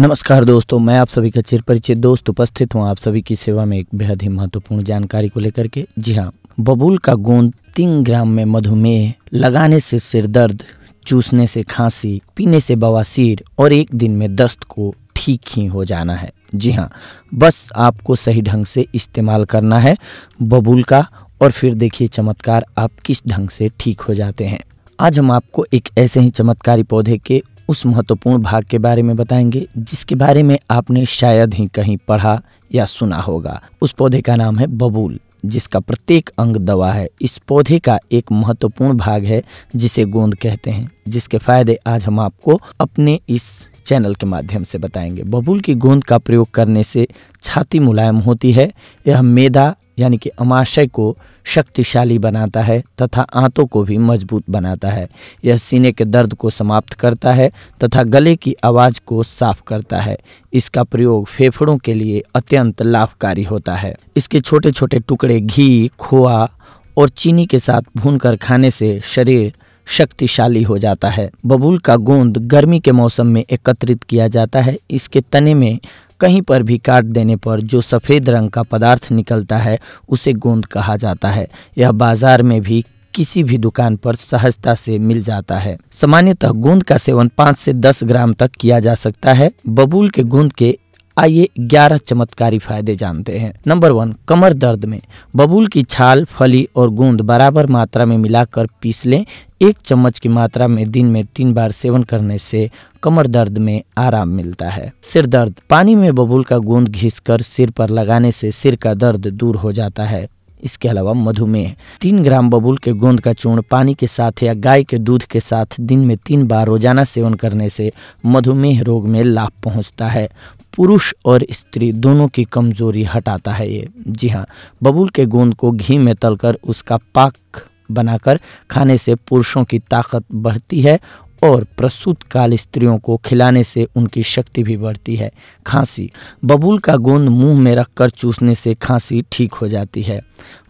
नमस्कार दोस्तों, मैं आप सभी का चिर परिचित दोस्त उपस्थित हूँ आप सभी की सेवा में एक बेहद ही महत्वपूर्ण जानकारी को लेकर के। जी हाँ, बबूल का गोंद 3 ग्राम में मधुमेह, लगाने से सिर दर्द, चूसने से खांसी, पीने से बवासीर और 1 दिन में दस्त को ठीक ही हो जाना है। जी हाँ, बस आपको सही ढंग से इस्तेमाल करना है बबूल का और फिर देखिए चमत्कार आप किस ढंग से ठीक हो जाते हैं। आज हम आपको एक ऐसे ही चमत्कारी पौधे के उस महत्वपूर्ण भाग के बारे में बताएंगे जिसके बारे में आपने शायद ही कहीं पढ़ा या सुना होगा। उस पौधे का नाम है बबूल, जिसका प्रत्येक अंग दवा है। इस पौधे का एक महत्वपूर्ण भाग है जिसे गोंद कहते हैं, जिसके फायदे आज हम आपको अपने इस चैनल के माध्यम से बताएंगे। बबूल की गोंद का प्रयोग करने से छाती मुलायम होती है, यह मैदा यानी कि अमाशय को शक्तिशाली बनाता है तथा आंतों को भी मजबूत बनाता है। यह सीने के दर्द को समाप्त करता है तथा गले की आवाज़ को साफ करता है। इसका प्रयोग फेफड़ों के लिए अत्यंत लाभकारी होता है। इसके छोटे छोटे टुकड़े घी, खोआ और चीनी के साथ भूनकर खाने से शरीर शक्तिशाली हो जाता है। बबूल का गोंद गर्मी के मौसम में एकत्रित किया जाता है। इसके तने में कहीं पर भी काट देने पर जो सफ़ेद रंग का पदार्थ निकलता है उसे गोंद कहा जाता है। यह बाजार में भी किसी भी दुकान पर सहजता से मिल जाता है। सामान्यतः गोंद का सेवन 5 से 10 ग्राम तक किया जा सकता है। बबूल के गोंद के आइए 11 चमत्कारी फायदे जानते हैं। नंबर 1, कमर दर्द में बबूल की छाल, फली और गोंद बराबर मात्रा में मिलाकर पीस लें। 1 चम्मच की मात्रा में दिन में 3 बार सेवन करने से कमर दर्द में आराम मिलता है। सिर दर्द, पानी में बबूल का गोंद घिसकर सिर पर लगाने से सिर का दर्द दूर हो जाता है। इसके अलावा मधुमेह, 3 ग्राम बबूल के गोंद का चूर्ण पानी के साथ या गाय के दूध के साथ दिन में 3 बार रोजाना सेवन करने से मधुमेह रोग में लाभ पहुंचता है। पुरुष और स्त्री दोनों की कमजोरी हटाता है ये। जी हाँ, बबूल के गोंद को घी में तलकर उसका पाक बनाकर खाने से पुरुषों की ताकत बढ़ती है और प्रसूत काल स्त्रियों को खिलाने से उनकी शक्ति भी बढ़ती है। खांसी, बबूल का गोंद मुंह में रखकर चूसने से खांसी ठीक हो जाती है।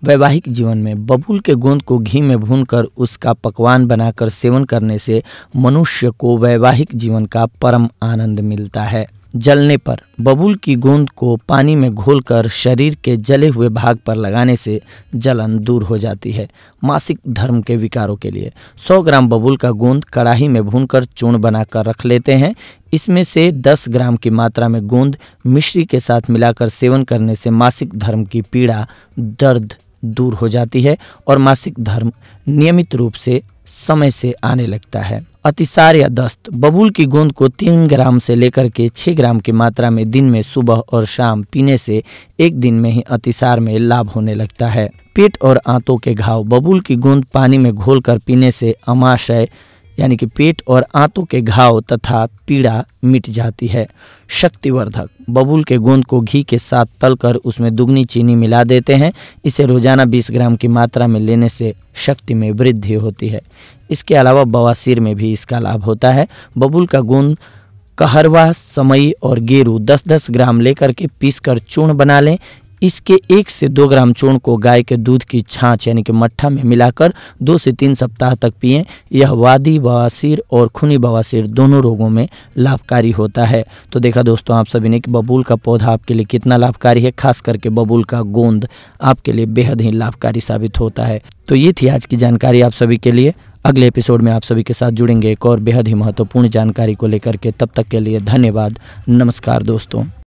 वैवाहिक जीवन में बबूल के गोंद को घी में भूनकर उसका पकवान बनाकर सेवन करने से मनुष्य को वैवाहिक जीवन का परम आनंद मिलता है। जलने पर, बबूल की गोंद को पानी में घोलकर शरीर के जले हुए भाग पर लगाने से जलन दूर हो जाती है। मासिक धर्म के विकारों के लिए 100 ग्राम बबूल का गोंद कढ़ाई में भूनकर चूर्ण बनाकर रख लेते हैं। इसमें से 10 ग्राम की मात्रा में गोंद मिश्री के साथ मिलाकर सेवन करने से मासिक धर्म की पीड़ा, दर्द दूर हो जाती है और मासिक धर्म नियमित रूप से समय से आने लगता है। अतिसार या दस्त, बबूल की गोंद को 3 ग्राम से लेकर के 6 ग्राम की मात्रा में दिन में सुबह और शाम पीने से 1 दिन में ही अतिसार में लाभ होने लगता है। पेट और आंतों के घाव, बबूल की गोंद पानी में घोलकर पीने से अमाशय यानी कि पेट और आंतों के घाव तथा पीड़ा मिट जाती है। शक्तिवर्धक, बबूल के गोंद को घी के साथ तलकर उसमें दुगनी चीनी मिला देते हैं। इसे रोजाना 20 ग्राम की मात्रा में लेने से शक्ति में वृद्धि होती है। इसके अलावा बवासीर में भी इसका लाभ होता है। बबूल का गोंद, कहरवा, समई और गेरू 10-10 ग्राम लेकर के पीसकर चूर्ण बना लें। इसके 1 से 2 ग्राम चूर्ण को गाय के दूध की छाछ यानी कि मट्ठा में मिलाकर 2 से 3 सप्ताह तक पिएं। यह वादी बवासीर और खूनी बवासीर दोनों रोगों में लाभकारी होता है। तो देखा दोस्तों आप सभी ने कि बबूल का पौधा आपके लिए कितना लाभकारी है। खास करके बबूल का गोंद आपके लिए बेहद ही लाभकारी साबित होता है। तो ये थी आज की जानकारी आप सभी के लिए। अगले एपिसोड में आप सभी के साथ जुड़ेंगे एक और बेहद ही महत्वपूर्ण जानकारी को लेकर के। तब तक के लिए धन्यवाद। नमस्कार दोस्तों।